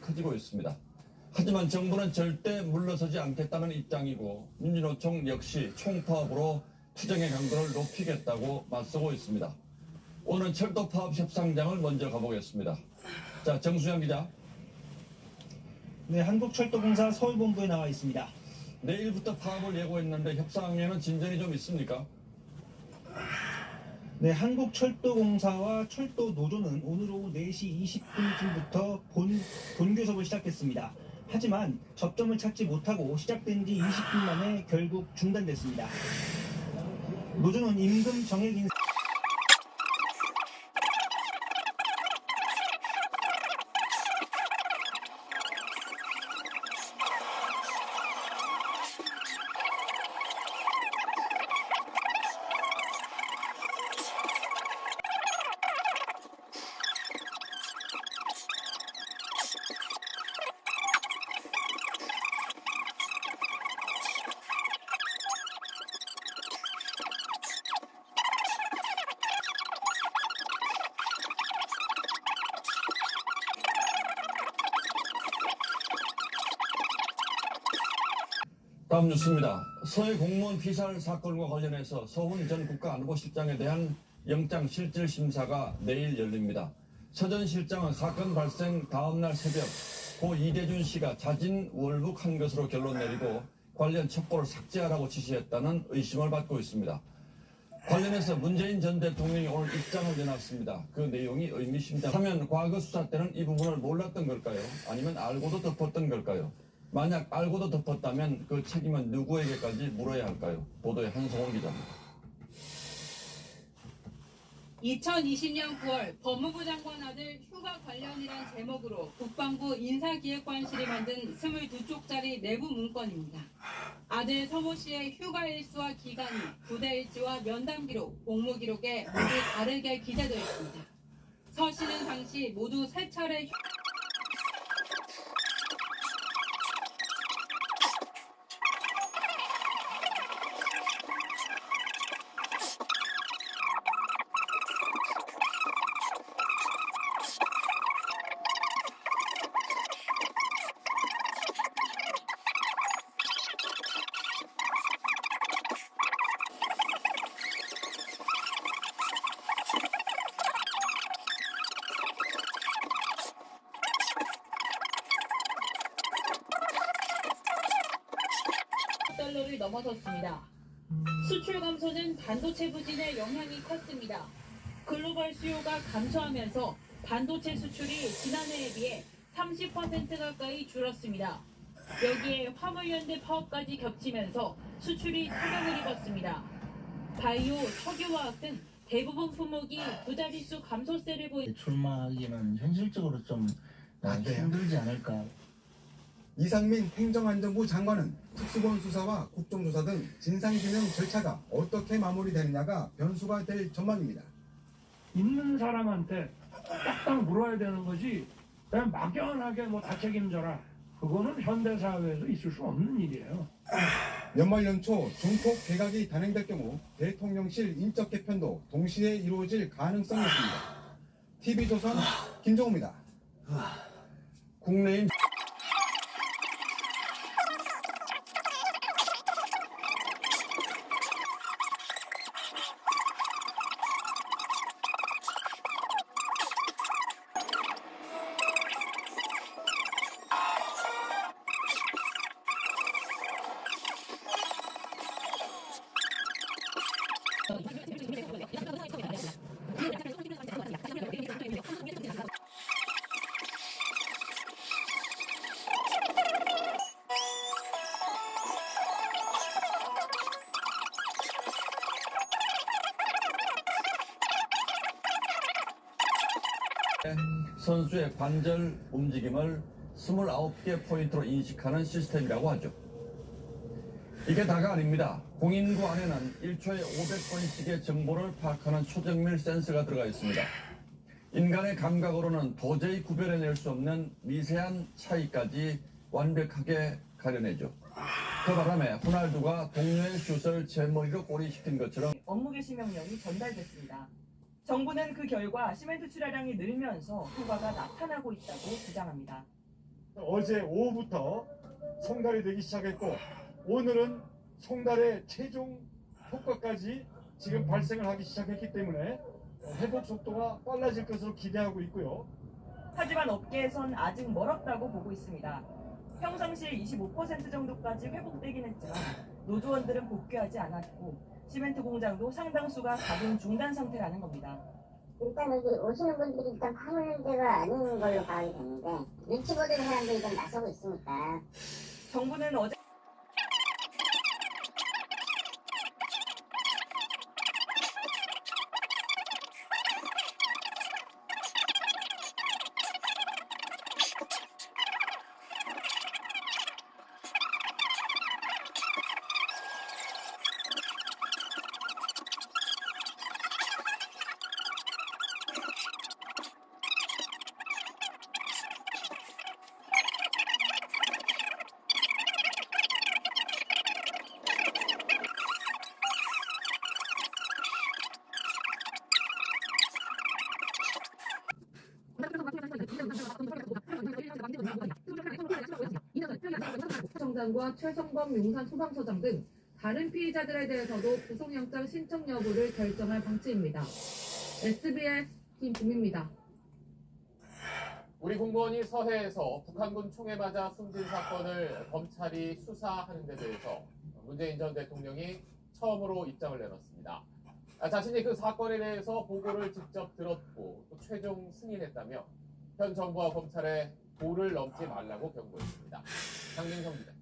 커지고 있습니다. 하지만 정부는 절대 물러서지 않겠다는 입장이고 민주노총 역시 총파업으로 투쟁의 강도를 높이겠다고 맞서고 있습니다. 오늘은 철도 파업 협상장을 먼저 가보겠습니다. 자, 정수영 기자. 네, 한국철도공사 서울본부에 나와 있습니다. 내일부터 파업을 예고했는데 협상에는 진전이 좀 있습니까? 네, 한국철도공사와 철도노조는 오늘 오후 4시 20분쯤부터 본교섭을 시작했습니다. 하지만 접점을 찾지 못하고 시작된 지 20분 만에 결국 중단됐습니다. 노조는 임금 정액 인상 다음 뉴스입니다. 서해 공무원 피살 사건과 관련해서 서훈 전 국가안보실장에 대한 영장실질심사가 내일 열립니다. 서 전 실장은 사건 발생 다음날 새벽 고 이대준 씨가 자진 월북한 것으로 결론 내리고 관련 첩보를 삭제하라고 지시했다는 의심을 받고 있습니다. 관련해서 문재인 전 대통령이 오늘 입장을 내놨습니다. 그 내용이 의미심장하면 과거 수사 때는 이 부분을 몰랐던 걸까요? 아니면 알고도 덮었던 걸까요? 만약 알고도 덮었다면 그 책임은 누구에게까지 물어야 할까요? 보도에 한성원 기자입니다. 2020년 9월 법무부 장관 아들 휴가 관련이란 제목으로 국방부 인사기획관실이 만든 22쪽짜리 내부 문건입니다. 아들 서모 씨의 휴가 일수와 기간이, 부대 일지와 면담 기록, 복무 기록에 모두 다르게 기재되어 있습니다. 서 씨는 당시 모두 3차례 달러를 넘어섰습니다. 수출 감소는 반도체 부진의 영향이 컸습니다. 글로벌 수요가 감소하면서 반도체 수출이 지난해에 비해 30% 가까이 줄었습니다. 여기에 화물연대 파업까지 겹치면서 수출이 타격을 입었습니다. 바이오, 석유화학 등 대부분 품목이 두 자릿수 감소세를 출마하기는 현실적으로 좀 힘들지 않을까. 이상민 행정안전부 장관은 특수본 수사와 국정조사 등 진상규명 절차가 어떻게 마무리되느냐가 변수가 될 전망입니다. 있는 사람한테 딱딱 물어야 되는 거지 그냥 막연하게 뭐 다 책임져라. 그거는 현대사회에서 있을 수 없는 일이에요. 연말 연초 중폭 개각이 단행될 경우 대통령실 인적 개편도 동시에 이루어질 가능성이 있습니다. TV조선 김정우입니다. 국내인 선수의 관절 움직임을 29개 포인트로 인식하는 시스템이라고 하죠. 이게 다가 아닙니다. 공인구 안에는 1초에 500번씩의 정보를 파악하는 초정밀 센서가 들어가 있습니다. 인간의 감각으로는 도저히 구별해낼 수 없는 미세한 차이까지 완벽하게 가려내죠. 그 바람에 호날두가 동료의 슛을 제 머리로 꼬리시킨 것처럼 업무 개시 명령이 전달됐습니다. 정부는 그 결과 시멘트 출하량이 늘면서 효과가 나타나고 있다고 주장합니다. 어제 오후부터 송달이 되기 시작했고 오늘은 송달의 최종 효과까지 지금 발생을 하기 시작했기 때문에 회복 속도가 빨라질 것으로 기대하고 있고요. 하지만 업계에선 아직 멀었다고 보고 있습니다. 평상시 25% 정도까지 회복되긴 했지만 노조원들은 복귀하지 않았고 시멘트 공장도 상당수가 가동 중단 상태라는 겁니다. 일단 여기 오시는 분들이 일단 파는 데가 아닌 걸로 봐야 되는데 눈치 보는 사람들이 좀 나서고 있으니까 정부는 어제 청장과 최성범 용산소방서장 등 다른 피의자들에 대해서도 구속영장 신청 여부를 결정할 방침입니다. SBS 김봄입니다. 우리 공무원이 서해에서 북한군 총에 맞아 숨진 사건을 검찰이 수사하는 데 대해서 문재인 전 대통령이 처음으로 입장을 내놨습니다. 자신이 그 사건에 대해서 보고를 직접 들었고 또 최종 승인했다며 현 정부와 검찰에 도를 넘지 말라고 경고했습니다. 장민성 기자.